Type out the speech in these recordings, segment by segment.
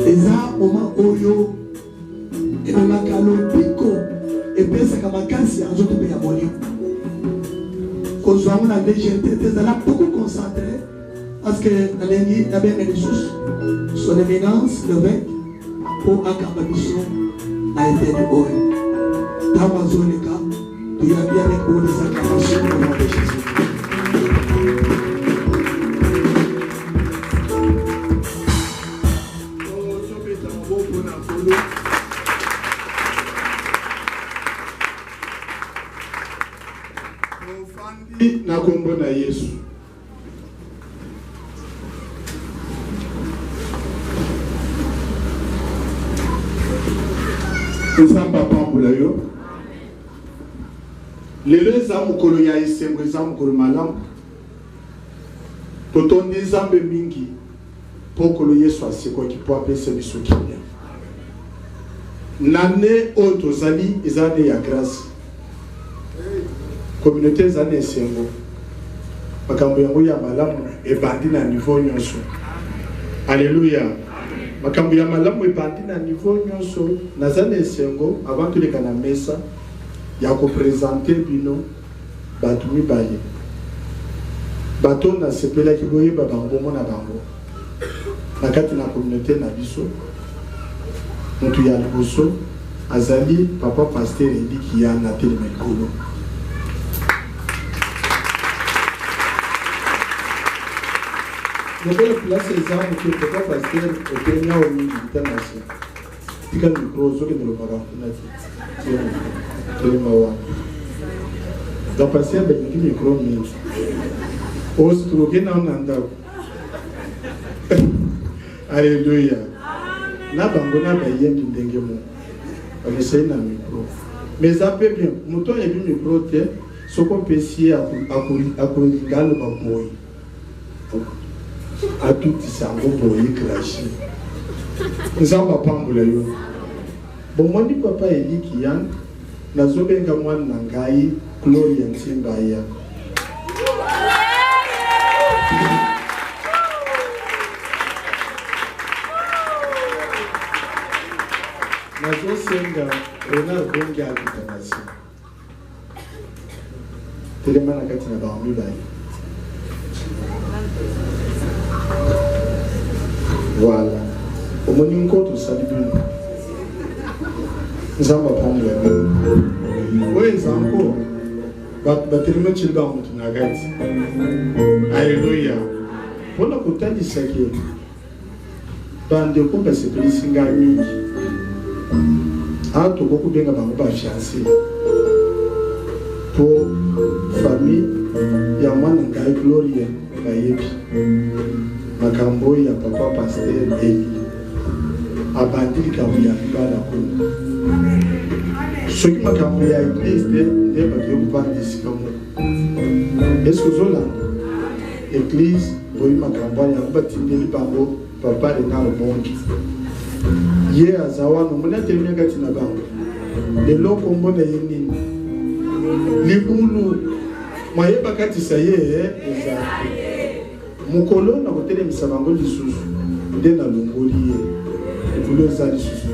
eza moment oyo ememaka lobiko epesaka makasi ya nzoto mpe ya molimo kozwango na DGT tezala beaucoup concentré parce que nalengi nabenga lisusu son éminence le vec po akamba biso na eteni oyo ntango azoleka tuyambi avec oyo ezaka biso au nom de Jésus. Na kombo na Yesu. Nzamba pambula yo. Lelo eza mukolo ya esengo eza mukolo malamu. Totondi nzambe mingi pokolo Yesu asikoki po apesa biso kimia. Nane oyo tozali eza ne ya grâce. Communauté za nesengo makambo yango ya malamu ebandi na niveau nyonso. Alléluia. Makambo ya malamu ebandi na niveau nyonso na za nesengo avant que le na mesa ya ko présenter bino batu mibale bato na sepela ki boye ba bango na bango na kati na communauté na biso mutu ya liboso azali papa pasteur Eliki ya na telemekolo. Je vais placer les armes qui ne peuvent pas passer au Kenya au milieu international. Il y a un micro, je vais le faire. Je vais passer avec le micro. On se trouve dans un Alléluia. Na bangona ba yendi ndenge mo. Amesai na micro. Mais ça peut bien. Mouton et bien micro te soko pesi a ngalo ba boy. A tout sango boye crashi. Nzamba pambula yo. Bomoni papa Eliki yan nazobenga mwana na ngai Gloria Ntsimbaya. Nazosenga ona bonga akitanasi. Telemana kati na baami bayi. Voilà. Au moins une côte au salut. Nous avons appris la vie. Oui, c'est encore. Battement de Chilba Moutounagati. Alléluia. Pour le côté du saké, bande de coupe à ce pays singami. Ah, tout beaucoup bien avant de fiancé. Pour famille, il y a moins de Gloria. Makambo ya papa pasteur Eli abandili kabuya bala kuna soki makambo ya église de bato yokupandisika mo est-ce que zola église boyi makambo ya batindeli bango papa de na bonki ye azawa no mona temenya kati na bango lelo kombo na yini libulu mayeba kati saye eza mukolo na kotele misabango lisusu nde na longoli ye ekulo eza lisusu.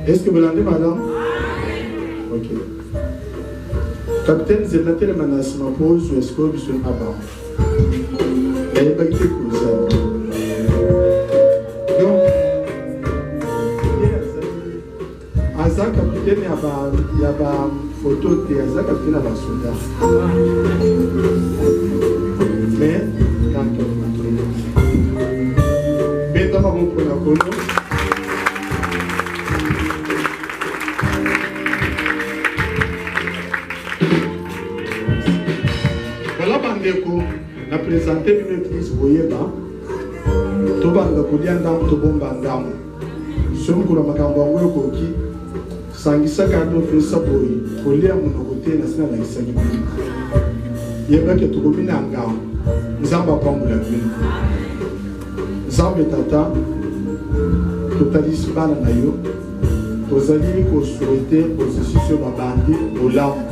Est-ce que vous l'entendez madame? Ok. Capitaine Zenatele Manasima pose ou est-ce que vous êtes avant? Il n'y a pas été causé. Donc, Aza capitaine il y a une photo de Aza capitaine à la soldat. Mais, quand on pour la colo. Voilà, Bandeko, on a présenté une église Boyeba. Tobanda Koudiandam, Tobombandam. Somkura Makambango Koki, Sangisa Kado Frisaboy, Kolia Monokote, National Isani. Yebeke Tobina Angam, Zamba Pambula. Zambe tata totalisi bana na yo tozali ko souhaiter processus babandi olamu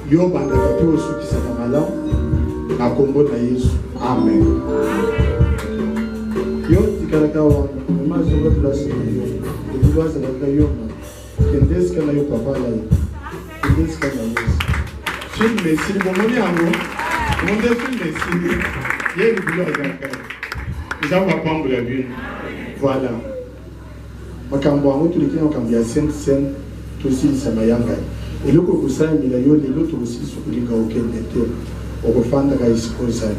yo banda kapi osukisa na malamu na kombo na Yesu. Amen. Yo tikalaka wana mama soka place yo ebubaza la yona kendeska na yo papa la kendeska na yo film messi bomoni yango monde film messi ye libilo azaka nzamba pambola bino voilà makambo yango tulikina makambo ya scène tosilisa mayanga eloko kosalamela yo lelo tokosilisa kolinga okende te okofandaka esika ozali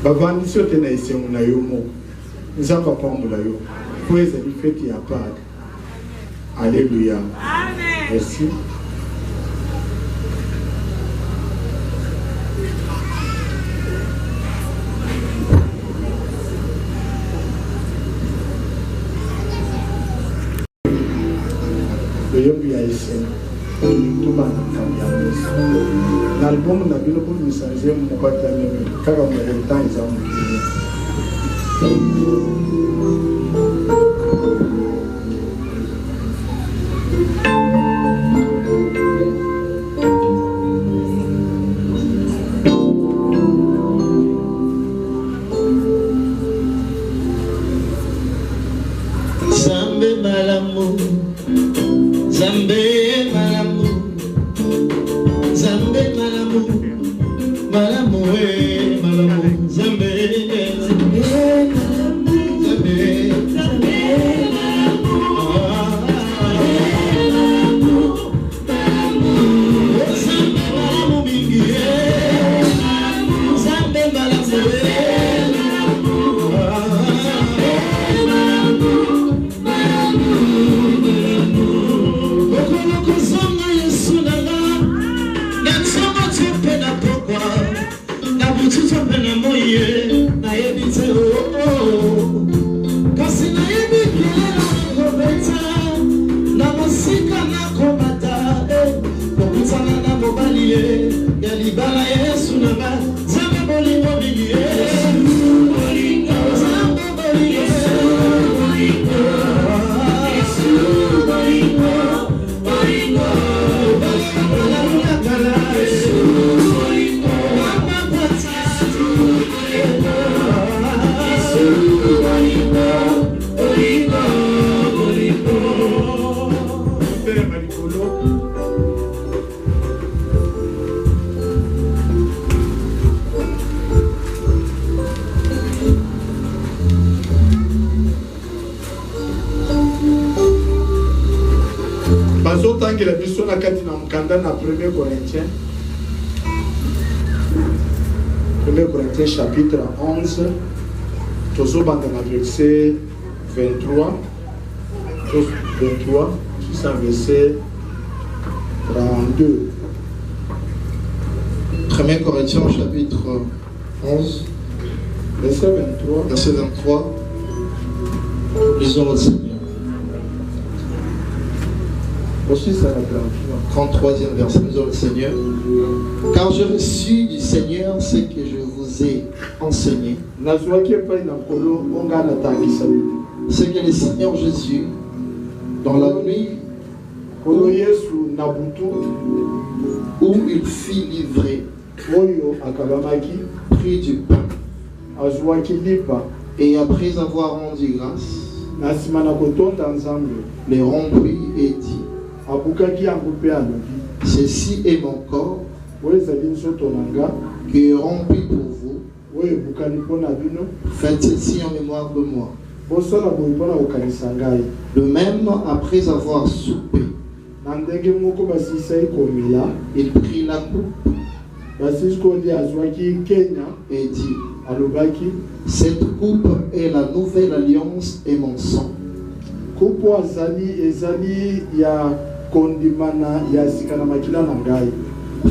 bavandisi yo te na esengo na yo moko nzamba pambola yo po ezali fete ya Pâques. Alléluia. Merci. Yobi ya esen tuma na l'album na bino pour messager mon papa même kaka mo temps exemple Zambe malamu Zambe malamu, Zambe malamu, malamu malamu, Zambe Zambe Zambe Zambe malamu, Zambe malamu mingi, Zambe malamu. Tant que la mission a kati na mkanda na 1 Corinthiens chapitre 11 tozobanda na verset 23 jusqu'à verset 32. 1 Corinthiens chapitre 11 verset 23. Verset 23. Lisons le Seigneur. 33e verset, nous avons le Seigneur. Car je reçus du Seigneur ce que je vous ai enseigné. Ce que le Seigneur Jésus, dans la nuit où il fut livré, prit du pain. Et après avoir rendu grâce, les rompit et dit: ceci est mon corps qui est rempli pour vous. Faites ceci en mémoire de moi. De même, après avoir soupé, il prit la coupe et dit: cette coupe est la nouvelle alliance et mon sang.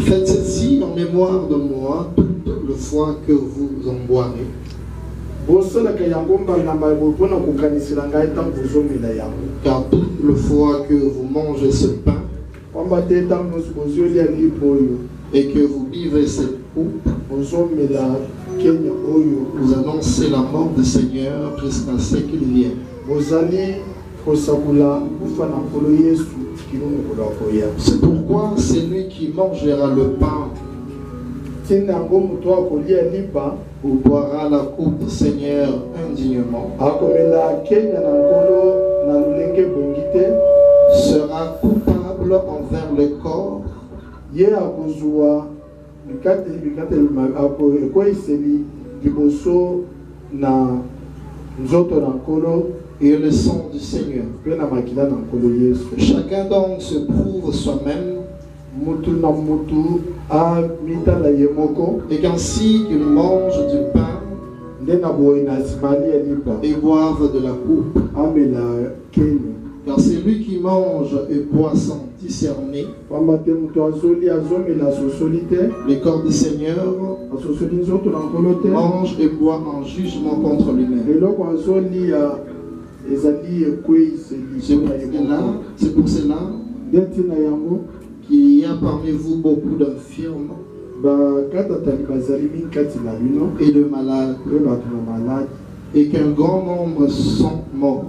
Faites ceci en mémoire de moi toute le fois que vous en boirez. Car toute le fois que vous mangez ce pain et que vous buvez cette coupe, vous annoncez la mort du Seigneur jusqu'à ce qu'il vienne. C'est pourquoi celui qui mangera le pain ou boira la coupe du Seigneur indignement, sera coupable envers le corps et le sang du Seigneur. Chacun donc se prouve soi-même, et qu'ainsi qu'il mange du pain et boive de la coupe. Car c'est lui qui mange et boit sans discerner le corps du Seigneur, mange et boit en jugement contre lui-même. C'est pour cela qu'il y a parmi vous beaucoup d'infirmes et de malades, et qu'un grand nombre sont morts.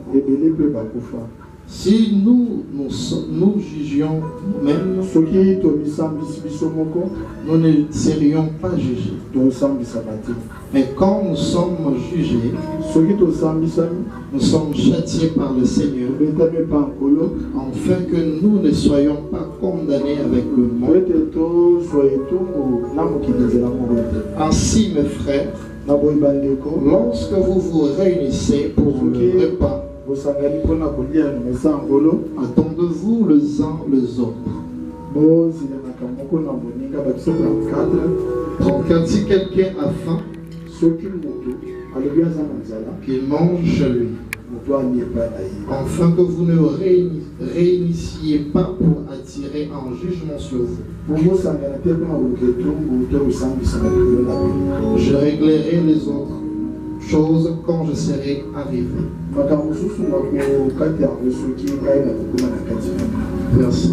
Si nous jugions nous-mêmes, nous ne serions pas jugés. Mais quand nous sommes jugés, nous sommes châtiés par le Seigneur, afin que nous ne soyons pas condamnés avec le monde. Ainsi, mes frères, lorsque vous vous réunissez pour le repas, attendez-vous les uns les autres. Donc, quand si quelqu'un a faim, qu'il mange chez lui, afin que vous ne réinissiez pas pour attirer un jugement sur vous. Je réglerai les autres choses quand je serai arrivé. Merci.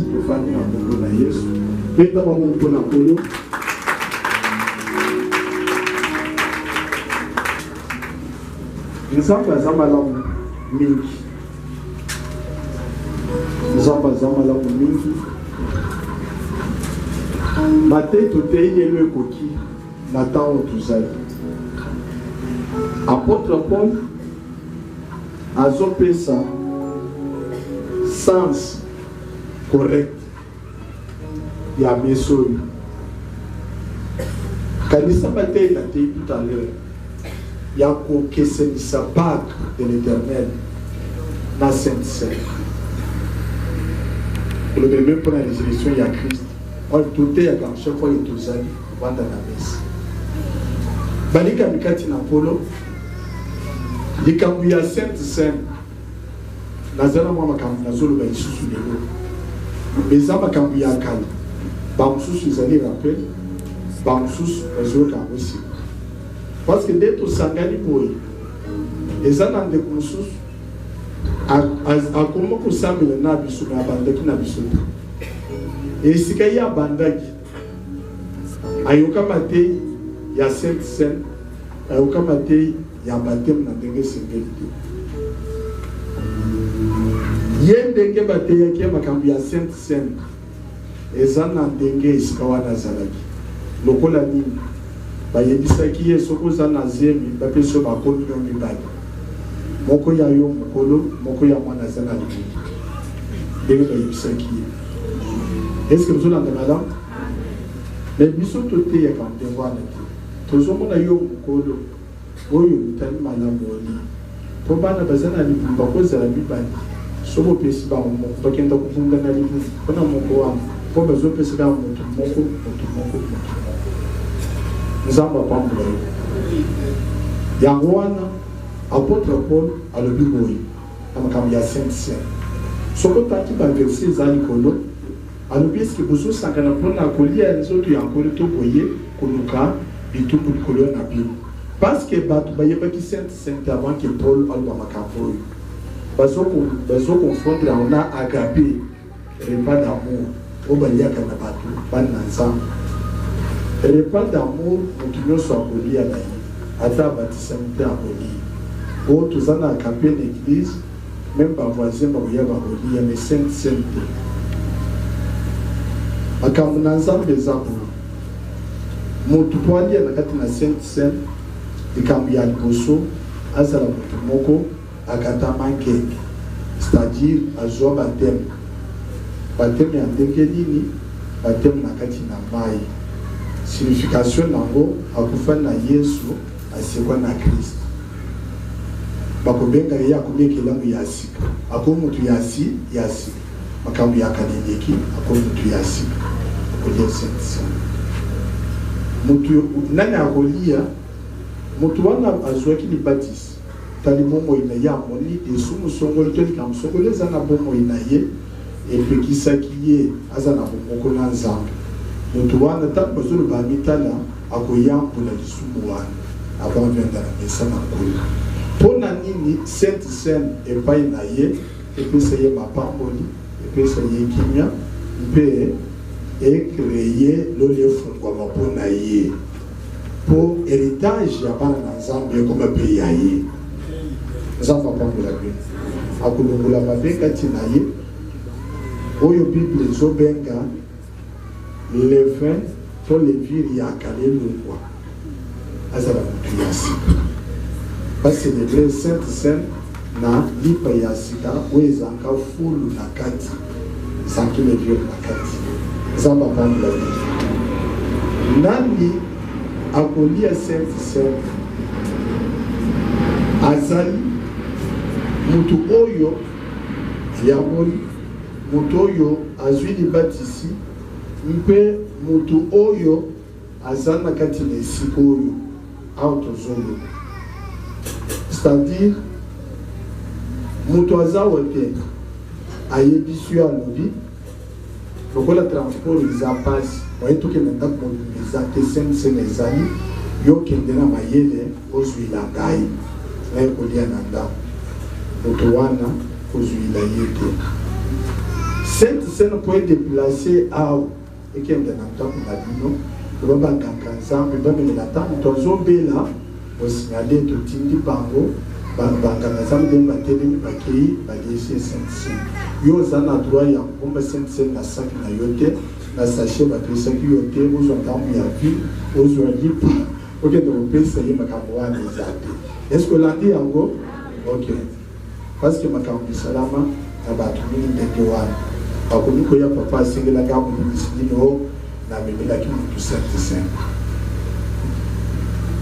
Apôtre Paul azopesa sens correct ya mesoi kanisa batei tout à l'heure ya kokesenisa Pâques de l'Éternel na Sainte-Seine le même pour la résurrection ya Christ on tout est à chaque fois il tous allés vendre la messe balika mikati na polo likambu ya Sainte-Seine nazala mwa makambu nazolo ba isusu lelo eza makambu ya kala bamususu ezali rappel bamususu bazoka aussi parce que nde tosangani boye eza na ndeko mosusu akoma kosambela na biso na bandaki na biso esika ya bandaki ayokama te ya Sainte-Seine ayokama te ya baptême na ndenge sepeli te ye ndenge bateyaki makambo ya Sainte-Seine eza na ndenge esika wana azalaki lokola nini bayebisaki ye soki oza na zemi bapesi yo bakomio mibale moko ya yo mokolo moko ya mwana aza na libumu ndenge bayebisaki ye eske tozolanda malamu me biso toteyaka ndenge wana te tozomona yo mokolo oyo mitani malamu oli po bana baza na libumu bakozala mibale soki opesi bango moko bakenda kofunda na libumu mpona moko wana po bazopesaka moto moko nzambe apambola yo yango wana apôtre Paul alobi boye na makambo ya Sainte-Seine soki otangi baverse eza likolo alobi eske bozosangana mpona kolia nzoto ya nkolo to boye koluka bitumbu likolo na bino parce que bato bayebaki Sainte-Seine avant que Paul aloba makambo oyo bazokonfrontre yango na agape repas d'amour oyo baliaka na bato bana na nzambe repas d'amour moto nyonso akolia na ye ata abatisami te akolia oyo toza na agape na église même bavoisin bakoya bakolia mais Sainte-Seine te makambo na nzambe eza boye motu poali na kati na Sainte Seine likambo ya liboso azala motu moko akatama nkenge, c'est-à-dire azwa bateme ya ndenge nini, bateme na kati na mai. Signification nango akufa na Yesu asekwa na Kristo. Bakobenga ye akomekela mu yasika, ako mutu yasika makambo ya kaneneki, ako mutu yasika akolia Sainte Seine. Mutu nani akolia mutu wana azwaki libatisi tali momo ina ya moni desu musongolo toli kam songolo zana bomo ina ye epekisaki ye azana bomoko na nzambe. Mutu wana tako zulu ba mitala akoyambula lisumu wana avant venda na mesa na kula. Pona nini Sainte Seine epai na ye epesa ye mapamboli, epesa ye kimia, mpe créer le fungwa mapona ye pour héritage ya bana na nzambe comme pays ya ye. Nzambe apambola bino akulungula mabenga tina ye oyo Bible ezobenga le vin to levire ya kalelungwa azala mutu ya sika baselebre Sainte Seine na lipa ya sika oyo ezanga fulu na kati sanki levire na kati. Nzambe apambola bino. Nani akolia Sainte Seine azali mutu oyo yamoni, mutu oyo azwi libatisi, mpe mutu oyo azali na kati na esika oyo autozolo, c'est-à-dire mutu azawa te ayebisu ya lobi lokola transport eza pasi oye tokende ndako eza te Sainte Seine ezali yokende na mayele ozwila ngai naye kolia na ndako moto wana kozwila ye te. Sainte Seine po edeplace awa ekende na ndako na bino loba baganga nzambe bamemela ntango tozobela osignale totindi bango banganga nzambe nde batelemi bakei baliesi Sainte Seine. Yo oza na droit ya komba Sainte Seine na saki na yo te, na sachet bapesaki yo te, ozwa ntambo ya vie, ozwa lipa okende kopesa ye makambo wana eza te. Est-ce que olandi yango? Ok. Parce que makambo bisalama na bato mingi ndenge wana bakomi koya papa asengelaka molimisi nino na amemelaki motu Sainte Seine.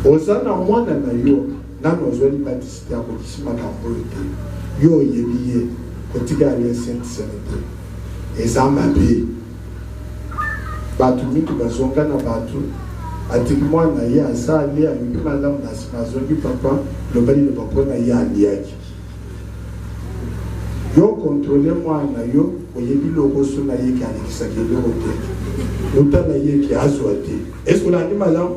Oza na mwana na yo nano ozwa libatisi te akodisi makambo oyo te, yo oyebi ye kotika ya Sainte Seine te eza mabe. Bato mingi bazonga na bato atiki mwana ye asali ayoki malamu na nsima azongi papa lobali loba mpona ye aliaki. Yo kontrole mwana yo oyebi lokoso na ye ki alekisaki eloko te, lota na ye ki azwa te. Est-ce que olandi malamu?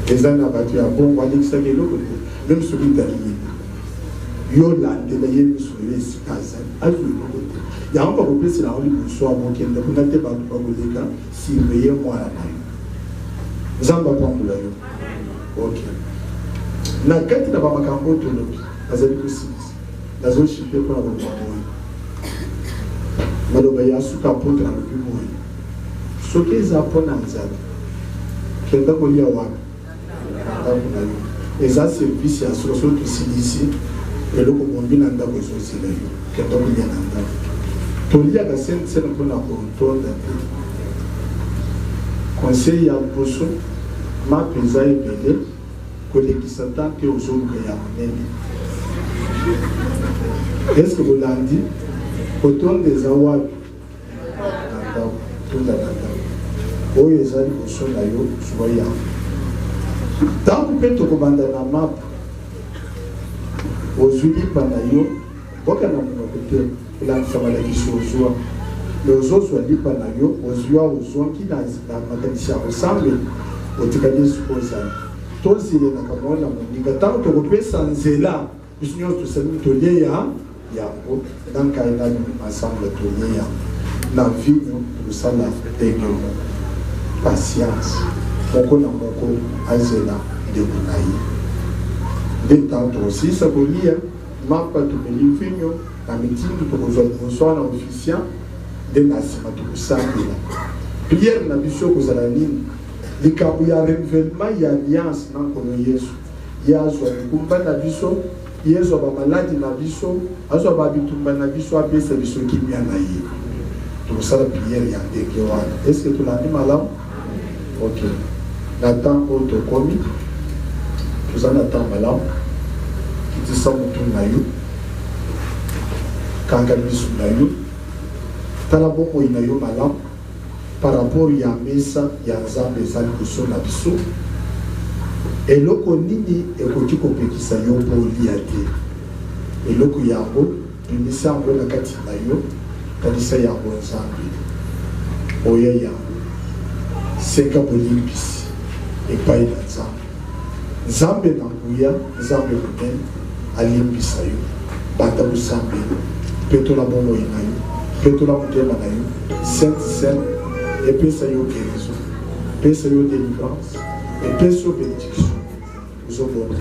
Eza na bato ya bongo alekisaki eloko te, même soki tali ye yo landela ye misolo esika azali azwi eloko te. Yango bakopesi na oli kuswa mokende kuna te bato bakoleka surveiller mwana na yo. Nzambe apambola yo. Ok. Na kati na bamakambo tolobi azali kosilisa nazoshipe mpona baloba moyo maloba ya suka apotre na lobi moyo soki eza mpona nzala kenda kolia wana ndako na yo eza service ya soki soki tosilisi eloko bombi na ndako ezozela yo kenda kolia na ndako toliaka Sainte Seine mpona kotonda te. Conseil ya liboso mape eza ebele kolekisa tanke ozoluka ya monene. Est-ce que bolandi kotonda eza wapi? Na ndako tonda na ndako oyo eza liboso na yo zwa yango. Ntango mpe tokobanda na mape ozwi lipa na yo boka na monoko te elandisa malakisi ozwa me ozozwa lipa na yo ozwa ozwaki na makanisi ya kosambe otikali esiko ozali tozelelaka mwana moninga ntango tokopesa nzela biso nyonso tosali tolie yango nankai nani ensemble tolie yango na vino tokosala ndenge patience moko na moko azela ndeko na ye nde ntango tokosilisa kolia mapa tomeli vino na mitindi tokozwa liboso wana officien nde na nsima tokosambela prière na biso kozala nini likambo ya renouvellement ya alliance na nkolo Yesu yazwa likumba na biso Yesu bamaladi na biso azwa babitumba na biso apesa biso kimia na ye tokosala prière ya ndenge wana. Est-ce que tolandi malamu? Ok, na temps oyo tokomi toza na temps malamu kitisa mutu na yo kanga misu na yo tala bomoi na yo malamu par rapport ya mesa ya Nzambe ezali koso na biso eloko nini ekoki kopekisa yo bolia te eloko yango bimisa yango na kati na yo kanisa yango Nzambe oya yango seka bolimbisi epai na Nzambe Nzambe na nguya Nzambe monene alimbisa yo bata bosambeli petola bomoi na yo petola motema na yo sainte sainte epesa yo guérison epesa yo délivrance epesa yo bénédiction uzobonde.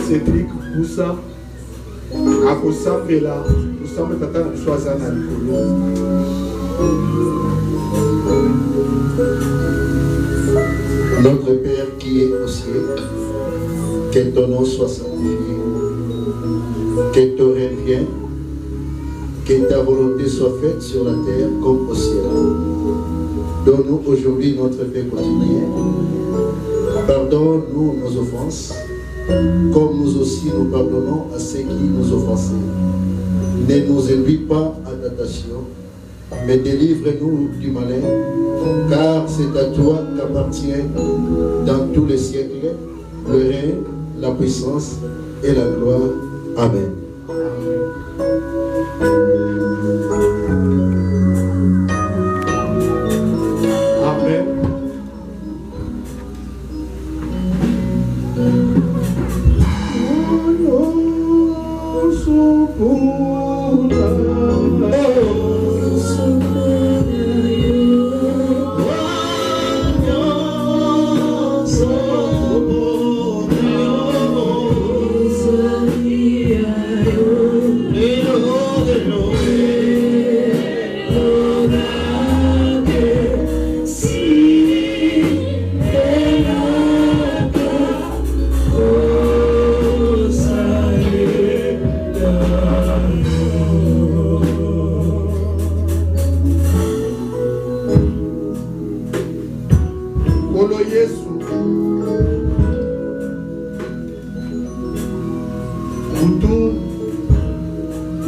Cédric Boussa akosambela kusamba tata na biso aza na likolo. Notre Père qui est au ciel, que ton nom soit sanctifié, que ton règne vienne, que ta volonté soit faite sur la terre comme au ciel. Donne-nous aujourd'hui notre pain quotidien. Pardonne-nous nos offenses, comme nous aussi nous pardonnons à ceux qui nous offensent. Ne nous induis pas à tentation, mais délivre-nous du malin, car c'est à toi qu'appartient dans tous les siècles le règne, la puissance et la gloire. Amen.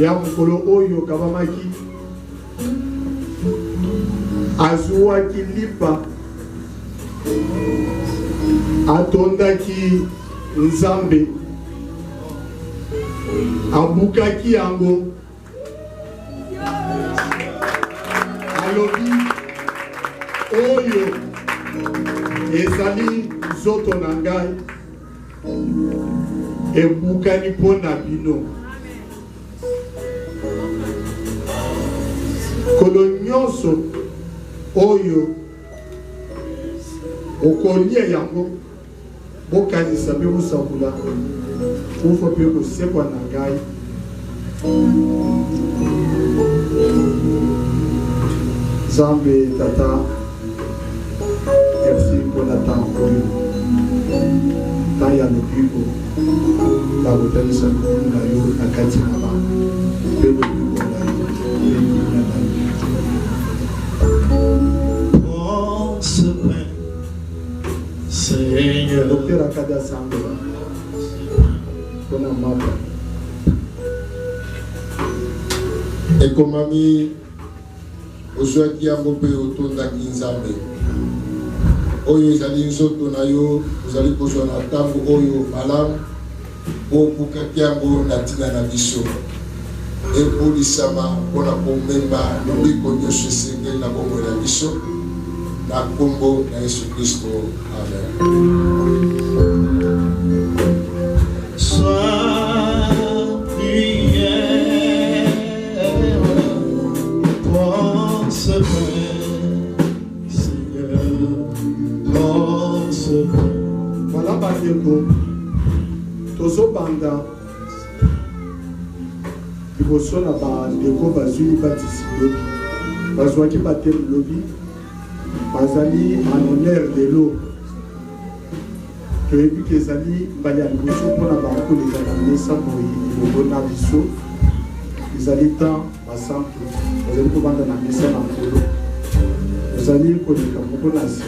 ya mokolo oyo kabamaki azwaki lipa atondaki Nzambe abukaki yango alobi oyo ezali nzoto na ngai ebukani mpo na bino kolo nyonso oyo okolia yango bokanisa mpe bosakula ufo mpe kosekwa na ngai Zambe tata merci pour la temps oyo temps ya lobiko bakotalisa lobiko na yo na kati na bana mpe lobiko na yo Prends ce pain, Seigneur. Docteur Akada Zambe mpona mapa ekomami ozwaki yango mpe otondaki nzambe oyo ezali nzoto na yo ozali kozwa na ntango oyo malamu obukaki yango na ntina na biso ebulisama mpona komemba lobiko nyonso esengeli na bomoi na biso na nkombo na Yesu Kristo. Amen. Voilà bandeko tozobanda liboso na bandeko bazwi libatisi lobi bazwaki bateme lobi bazali en honneur de l'eau toyebi ke ezali mbali ya liboso mpona bakoleka na mesa moi elongo na biso ezali temps basample bazali kobanda na mesa na nkolo bazali koleka moko na nsima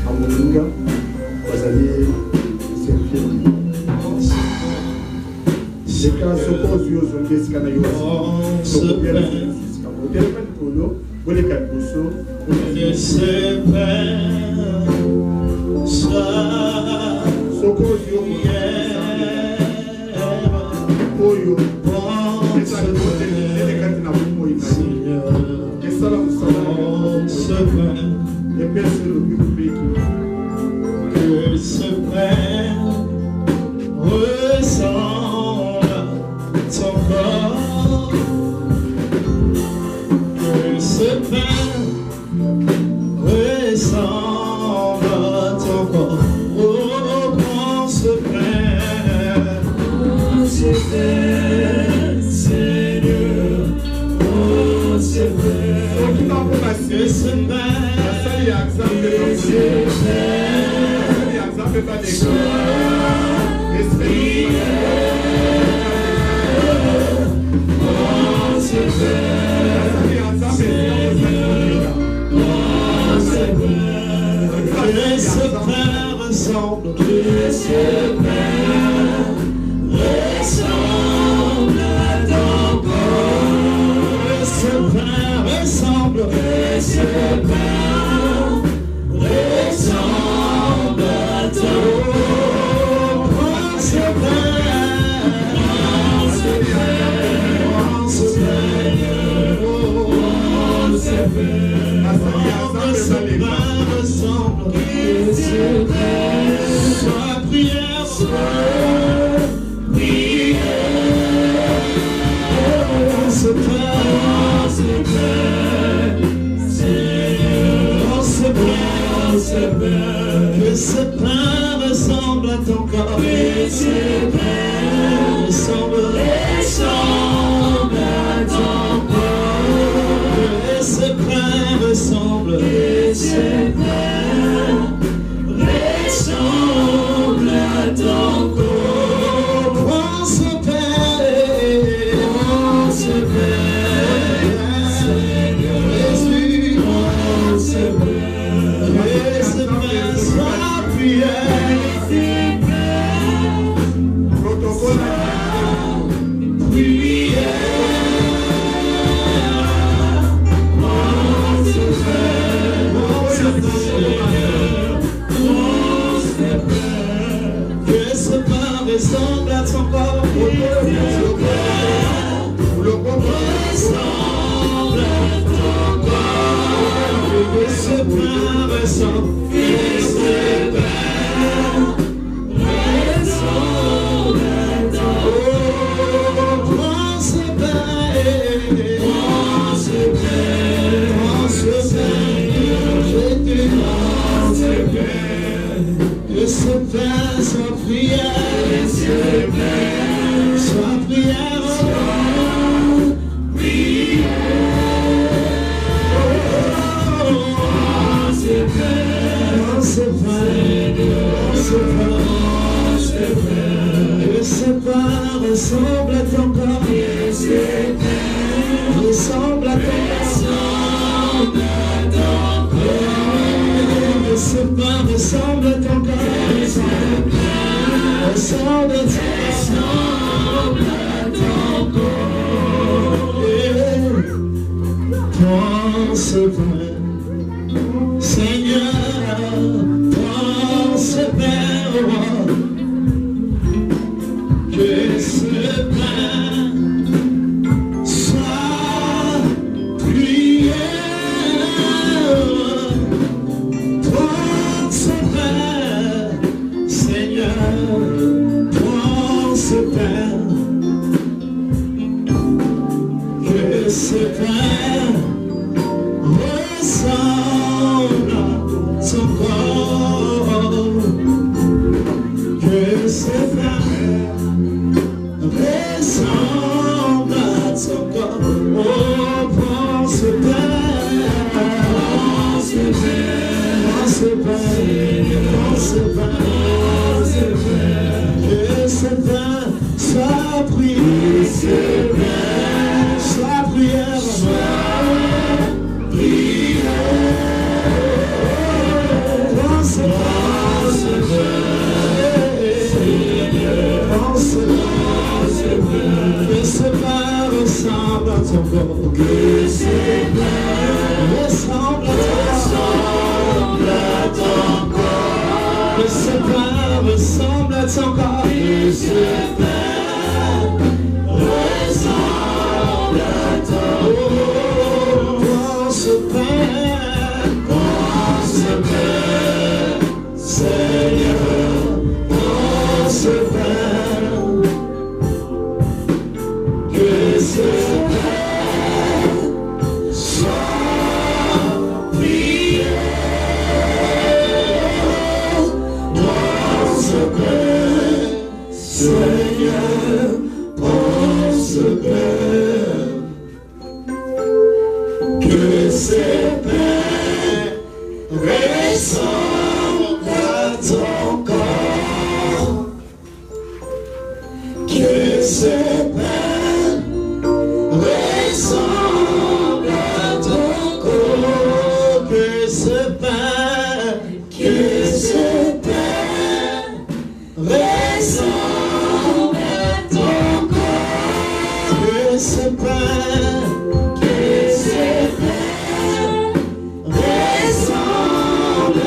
ya moninga bazali servir leka soko ozwi ozongi esika na yo sokobiala esika motelema likolo boleka liboso soko ozwi oyo ezali kotelekati na bomoi na ye esala mosala epesi lobi mobeki Que ce pain ressemble à ton corps. Que ce pain ressemble à ton corps. Oh, prends ce pain. Oh, ce pain, Seigneur. Oh, ce pain. Que ce pain. Que ce pain ressemble à ton corps. Que ce pain ressemble à ton corps. Que ce pain ressemble. Que ce pain ressemble à ton corps. Prends ce pain. Prends ce pain. Jésus, prends ce pain. Protocole Ressemble à ton corps, ressemble à ton corps, ressemble à ton corps, ressemble à ton corps. Pense vrai, Seigneur, pense vers moi. Que ce pain soit prière. Prends ce pain, Seigneur, prends ce pain. Que ce pain ressemble à ton corps. Que ce pain ressemble à ton corps. Oh, prends ce pain, prends ce pain, que ce pain soit prière, soit prière, prends ce que ce pain ressemble à ton corps. Que ce pain ressemble à ton corps. Que ce pain ressemble à ton corps. Que ce pain ressemble à ton corps. Prends ce pain, Seigneur, prends ce pain. Que ce pain soit prière. Prends ce pain, Seigneur, prends ce pain. Que ce pain ressemble à ton corps. Que ce pain ressemble à ton corps. Que ce pain ressemble à ton corps. Que ce pain ressemble à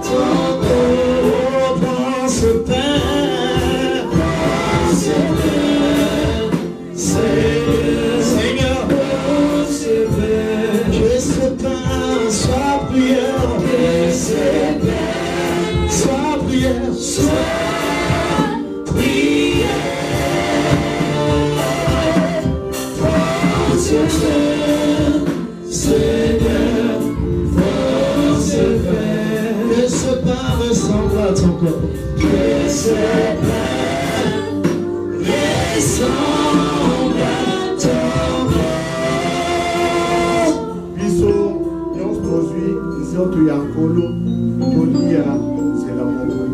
ton corps. Prends ce pain, Seigneur, que ce pain soit prière, soit prière, soit prière. Prends ce pain, Seigneur, prends ce pain. Que ce pain ressemble à ton corps. Que ce pain ressemble à ton corps. biso nyonso tozwi nzoto ya nkolo kolia nzela moko.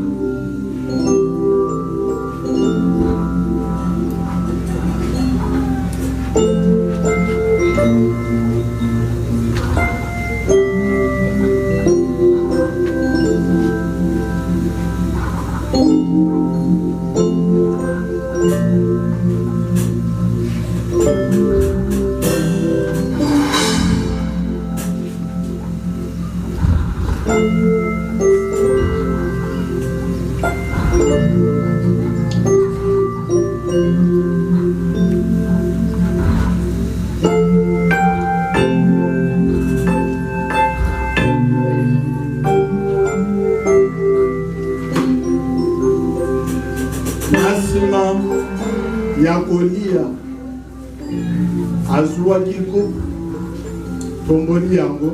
Yakolia azwa kiko tomboni yango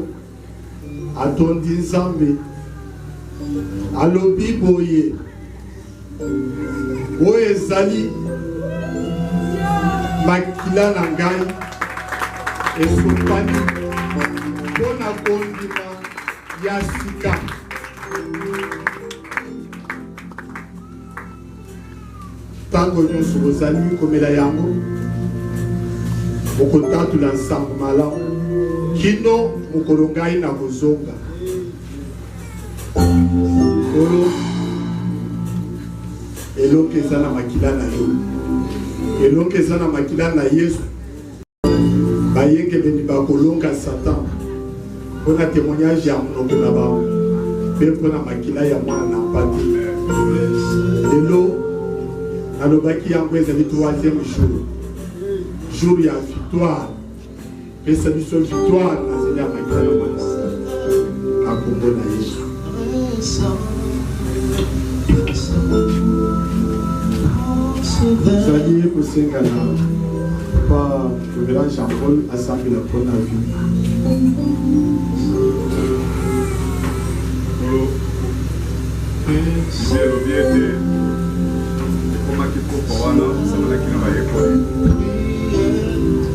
atondi nzambe alobi boye oyo ezali makila na ngai esopani mpona kondima ya sika. Tango nyonso bozali komela yango okotatula nsango malamu kino mokolo ngai na kozonga oyo elongo eza na makila na yo, elongo eza na makila na Yesu. Bayengebeni bakolonga Satan mpona témoignage ya monoko na bango mpe mpona makila ya mwana na mpati. Lelo alobaki yango ezali 3e jour ya victoire. Pesa biso victoire na zeli ya makila na mwana na kombo na Yesu. Zali kosenga na pa Révérend Jean-Paul asambela mpona vie.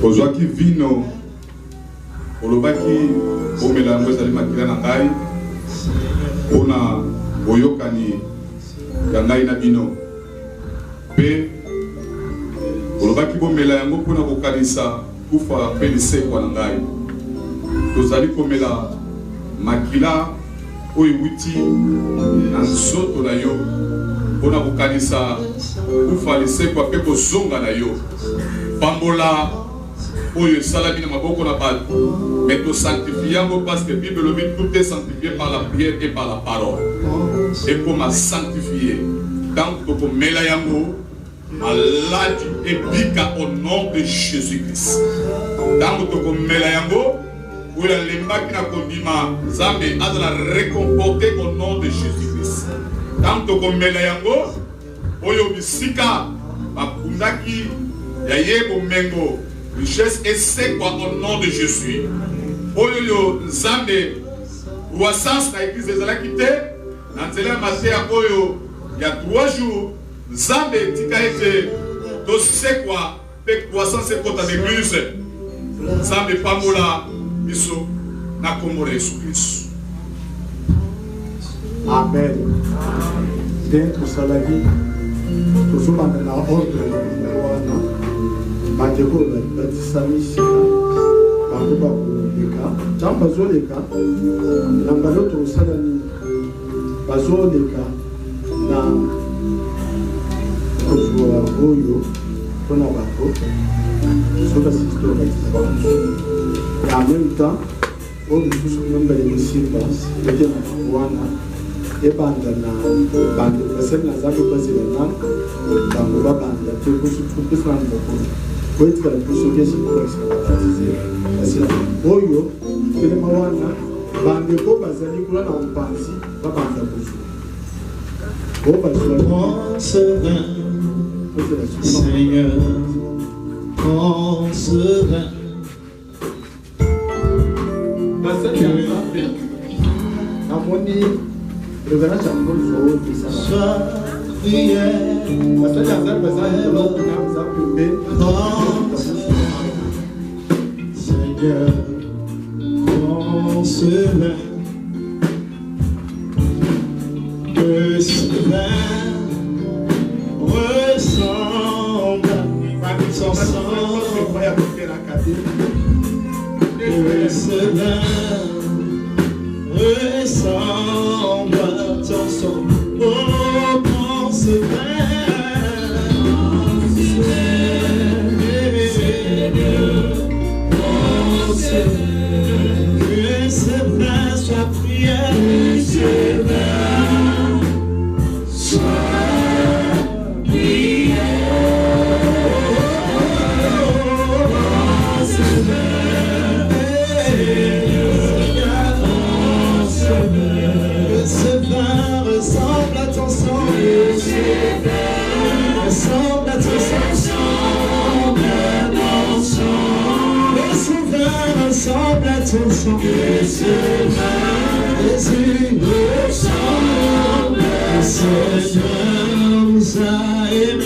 ozwaki vino olobaki omela yango ezali makila na ngai mpona boyokani ya ngai na bino, mpe olobaki bomela yango mpona kokanisa kufa mpe lisekwa na ngai. Tozali komela makila oyo ewuti na nzoto na yo mpona kokanisa kufa lisekwa mpe kozonga na yo. Pambola oyo esalami na maboko na bato, mais to sanctifie yango parce que Bible lobi tout est sanctifié par la prière et par la parole. Et pour ma sanctifier, tant que pour mela yango maladi et bika au nom de Jésus-Christ. Tant que pour mela yango ou la lembaki na kondima Zambe a de la récomporter au nom de Jésus-Christ. Tant que pour mela yango oyo bisika bakundaki ya yebo mengo richesse et c'est quoi au nom de Jésus. Oyo Nzambe croissance na église ezalaki te na nzela ya mateya oyo ya 3 jours Nzambe tika ete tosekwa pe croissance ekota d'église. Nzambe pambola biso na kombo na Yesu Kristo. Amen. Dentro salagi tozomanda na ordre wana bandeko batisamisi bango bakoleka ntango bazoleka namba lo tozosala nini bazoleka na kozwa oyo mpona bato soki asisito bakisa bango en même temps oyo lisusu nombele mosimba ete na bango wana ebanda na bando basali na Nzambe bazela nano bango babanda te kusukupisa na mokolo oyetikala biso kesi kokolekisa babatize kasi oyo telema wana bandeko bazali kuna na mpanzi babanda kozwa oyo bazwa Seigneur, concevain. basali ya Nzambe namoni Révérend Jean-Paul Zoho Sois prière. basali ya Nzambe bazali eloko na Nzambe mpe Seigneur, concevain. Que ce vin ressemble à son sang. Que ce vin ressemble à ton sang. Oh, prends ce vin. Que ce vin soit prière. Que ce vin soit prière. ton sang, que cela Jésus ressemble. Le Seigneur nous a aimés.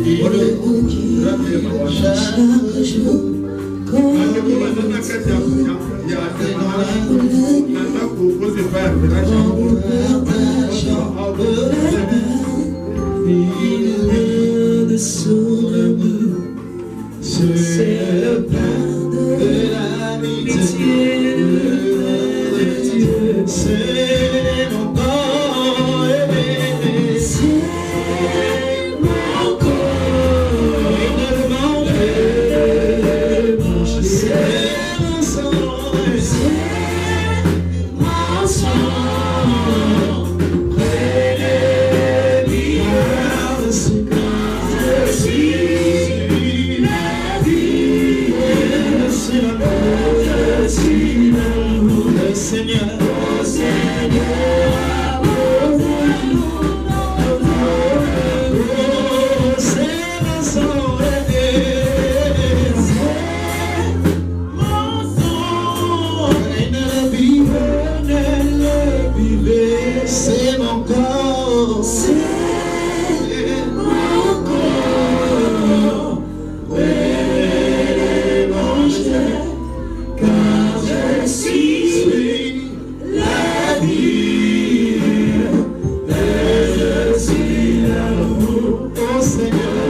Il nous guide chaque jour. Il est sur le mur, c'est le pain de l'amitié de Dieu, c'est mon corps aimé, c'est mon corps, il ne demande pas, c'est mon sang, c'est mon sang. Seigneur, oh Seigneur, c'est mon sang, c'est mon corps, c'est mon corps, venez manger, car je suis la vie, et je suis l'amour, oh Seigneur,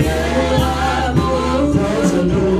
l'amour de nous.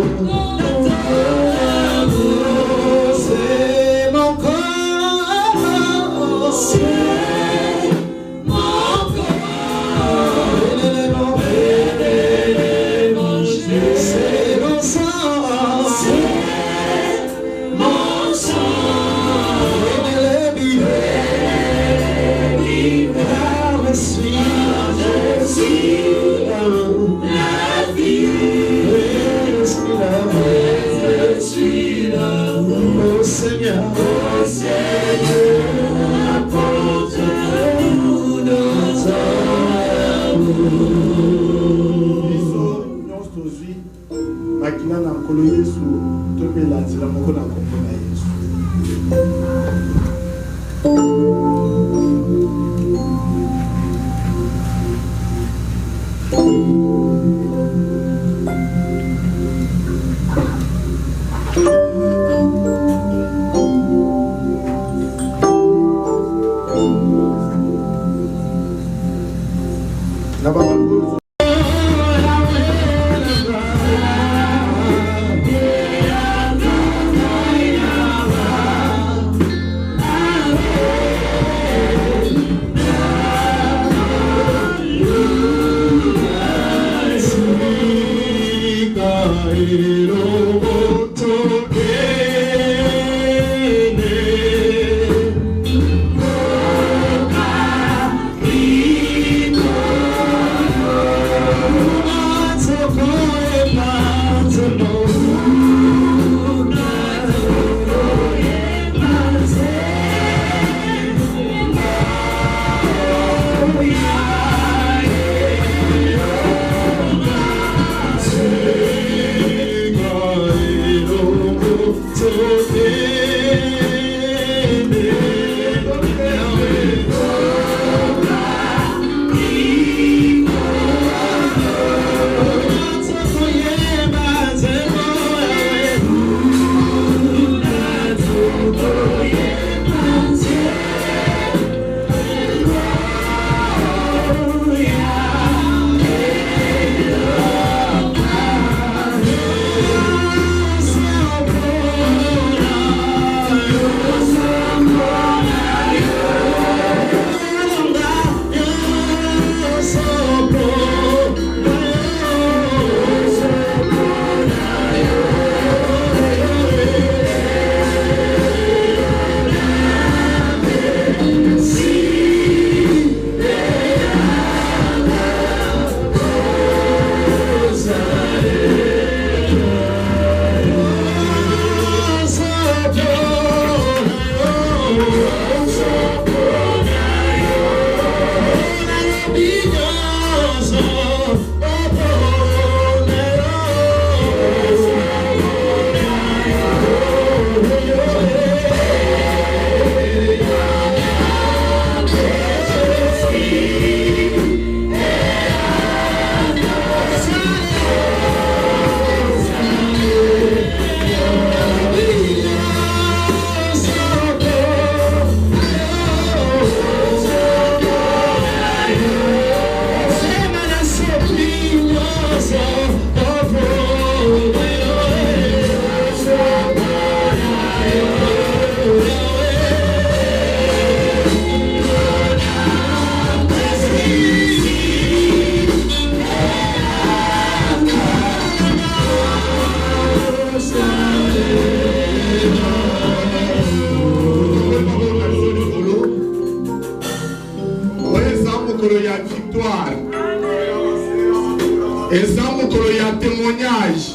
eza mokolo ya témoignage,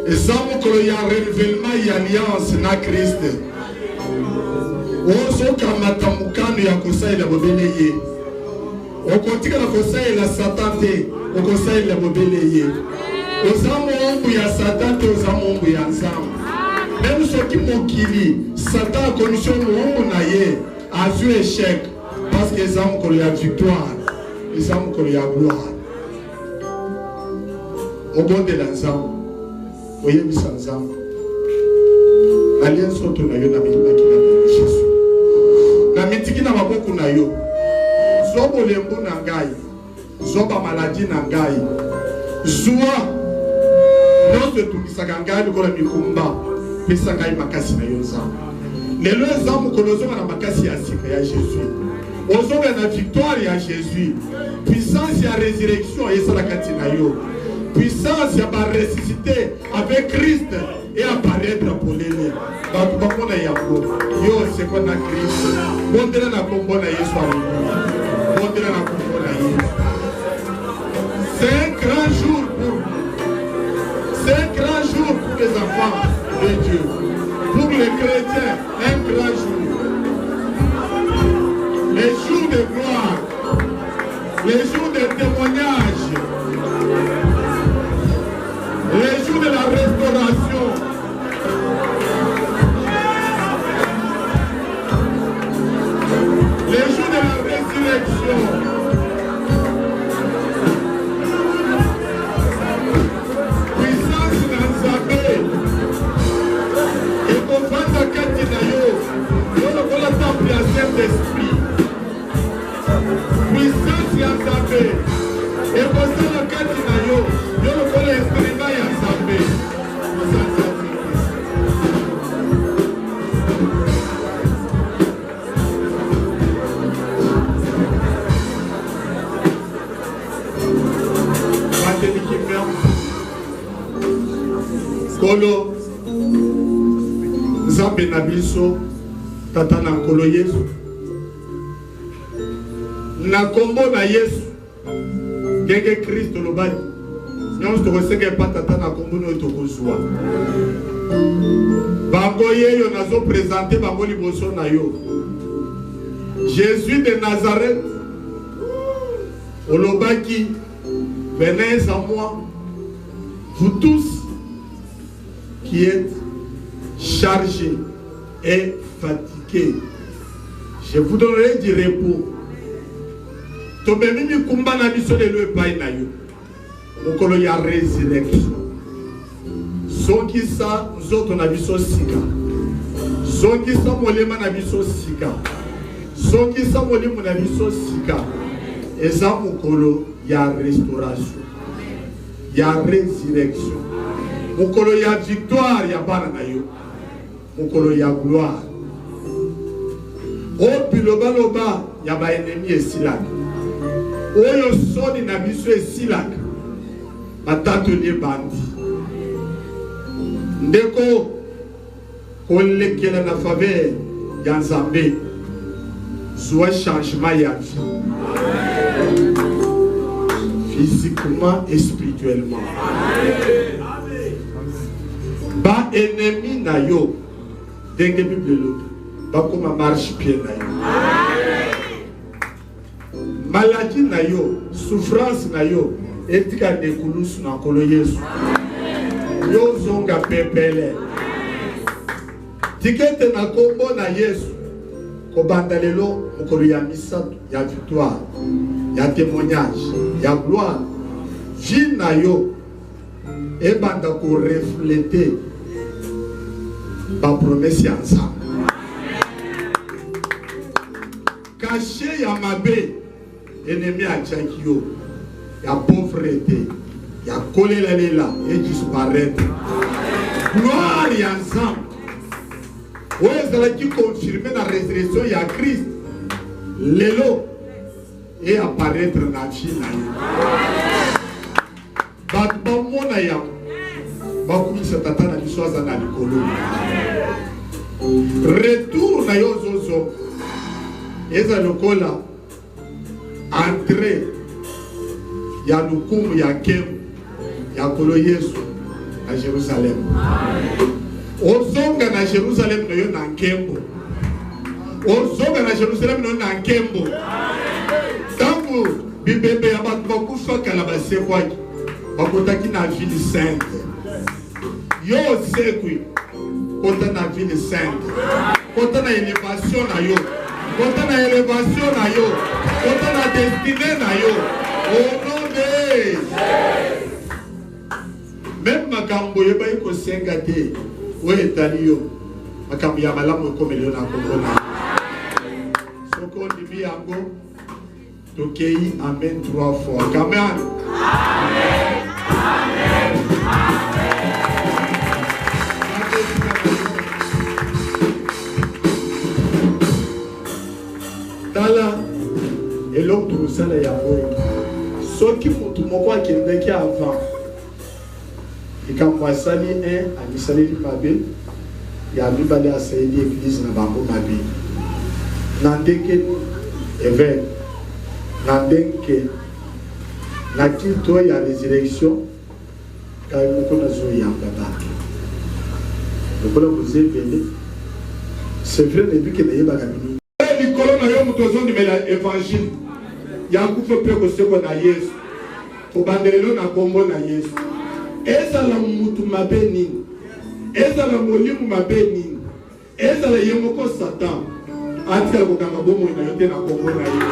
eza mokolo ya renouvellement ya alliance na Christ. Ozokamata mokano ya kosalela bobele ye, okotikala kosalela Satan te, okosalela bobele ye. Oza moombu ya Satan te, oza moombu ya Nzambe. Même soki mokili Satan akomission moombu na ye azwi échec, parce que eza mokolo ya victoire, eza mokolo ya gloire. Obondela Nzambe, oyebisa Nzambe nalie nzoto na yo na milimaki na Jésus, na mitiki na maboko na yo, zwa bolembo na ngai, zwa bamaladi na ngai, zwa nyonso etungisaka ngai lokola mikumba, pesa ngai makasi na yo Nzambe. Lelo eza mokolo ozonga na makasi ya sika ya Jésus, ozonga na victoire ya Jésus, puissance ya résurrection esalaka ntina yo, puissance ya ressuscité avec Christ et apparaître pour l'élève. Donc, comment on a yambo? Yo, c'est quoi na Christ? Bon, de la combo na Yesu alléluia. Bon, de la combo na Yesu. C'est un grand jour pour vous. C'est un grand jour pour les enfants de Dieu. Pour les chrétiens, un grand jour. Les jours de gloire, les jours de témoignage, les jours de la restauration, les jours de la résurrection, puissance dans Nzambe, et qu'on fasse la quête de yo, on la temple à Saint-Esprit, puissance dans Nzambe, et qu'on fasse la quête de yo, on la instrument à Nzambe. Kolo Nzambe na biso tata na nkolo Yesu na kombo na Yesu ngenge Kristo lobali nyonso tokosenge pa tata na kombo no tokozwa bango yeyo nazo présenter bango liboso na yo Jésus de Nazareth olobaki venez à moi vous tous qui êtes chargés et fatigués, je vous donnerai du repos. Tobemimi kumba na biso lelo epai na yo. Mokolo ya résurrection. Soki sa nzoto na biso sika. Soki sa molema na biso sika. Soki sa molimo na biso sika. Eza mokolo ya restauration. Ya résurrection. Mokolo ya victoire ya bana na yo. Mokolo ya gloire. O bilobaloba ya ba ennemi esilaka. Oyo soni na biso esilaka. Batato ne bandi. Ndeko kolekela na faveur ya Nzambe. Soit changement ya vie. Physiquement et spirituellement. Ba ennemi na yo denge Bible l'autre ba koma marche pied na yo maladie na yo souffrance na yo etika de kulusu na kolo Yesu yo zonga pepele tikete na kombo na Yesu ko bandalelo mokolo ya misa ya victoire ya témoignage ya gloire vie na yo et banda ko refléter ba promesse ya Nzambe. Caché ya mabe ennemi a tchakio ya pauvreté ya kolela lela et disparaître. Gloire ya Nzambe. Ouais, ça qui confirmer la résurrection ya Christ. Lelo et apparaître na vie na yo. Bat ba mona ya bakumisa tata na biso aza na likolo. Retour na yo zozo eza lokola entrée il y a Nukum, il y a Kem, il y a Kolo Yesu à Jérusalem. Ozonga na Jérusalem no yo na Nkembo. Ozonga na Jérusalem no na Nkembo. Tangu bibebe ya batu bakufa kalabase kwaki bakotaki na ville sainte. Yo sekwi kota na ville sainte. Kota na élévation na yo. Kota na élévation na yo. Kota na destinée na yo. Au nom de même makambo yeba iko senga te. Oui, Talio, makambo ya malamu ko melio na kokona. Soko ndimi yango tokei amen 3 fois. Amen. Amen. Tala eloko tosala yango. Soki mutu moko akendeki avant ikambo asali amisaleli mabe ya mibale asaleli église na bango mabe na ndenge évêque na ndenge na kito ya résurrection kai moko nazoyamba bato lokola kozebele c'est vrai depuis que nayebaka bini likolo na yo moto ozondimela évangile ya kufa mpe koseko na yesu kobandelelo na kombo na yesu ezala mutu mabe nini ezala molimu mabe nini ezala ye moko satan atikala kokanga bomoi na yo te na kombo na yesu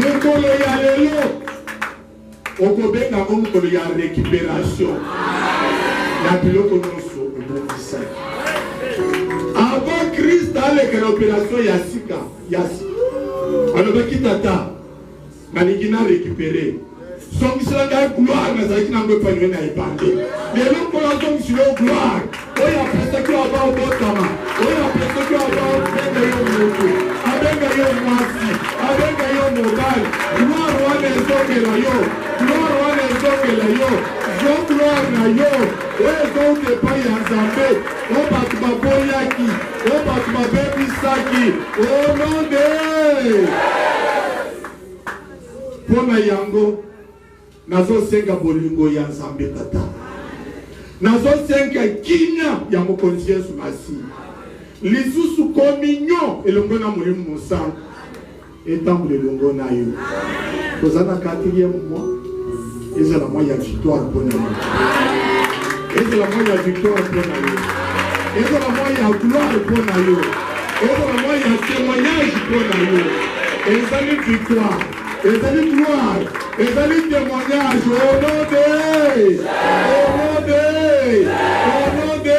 mokolo ya lelo okobenga ngo mokolo ya récupération ya biloko nyonso obongisa avant Christ alekela opération ya sika alobaki tata nalingi na récupérer songisela ngai gloire nazalaki nango epanyoe na ebande lelo mpona zongisilo gloire oyo apesaki aba obotama oyo apesaki aba obenga yo moto abenga yo mwasi abenga yo mobali gloire wana ezongela yo gloire wana ezongela yo zo gloire na yo oyo ezouta epai ya nzambe o bato baboyaki o bato babebisaki au nom de pona yango nazosenga bolingo ya nzambe tata nazosenga kinya ya mokonzi Yesu Masi lisusu communion elongo na molimo mosantu etambola elongo na yo toza na 4e mois ezala mwa ya victoire mpona yo ezala mwa ya victoire mpona yo ezala mwa ya gloire mpona yo ezala mwa ya témoignage mpona yo ezali victoire ezali gloire, ezali témoignage au nom de, au nom de, au nom de.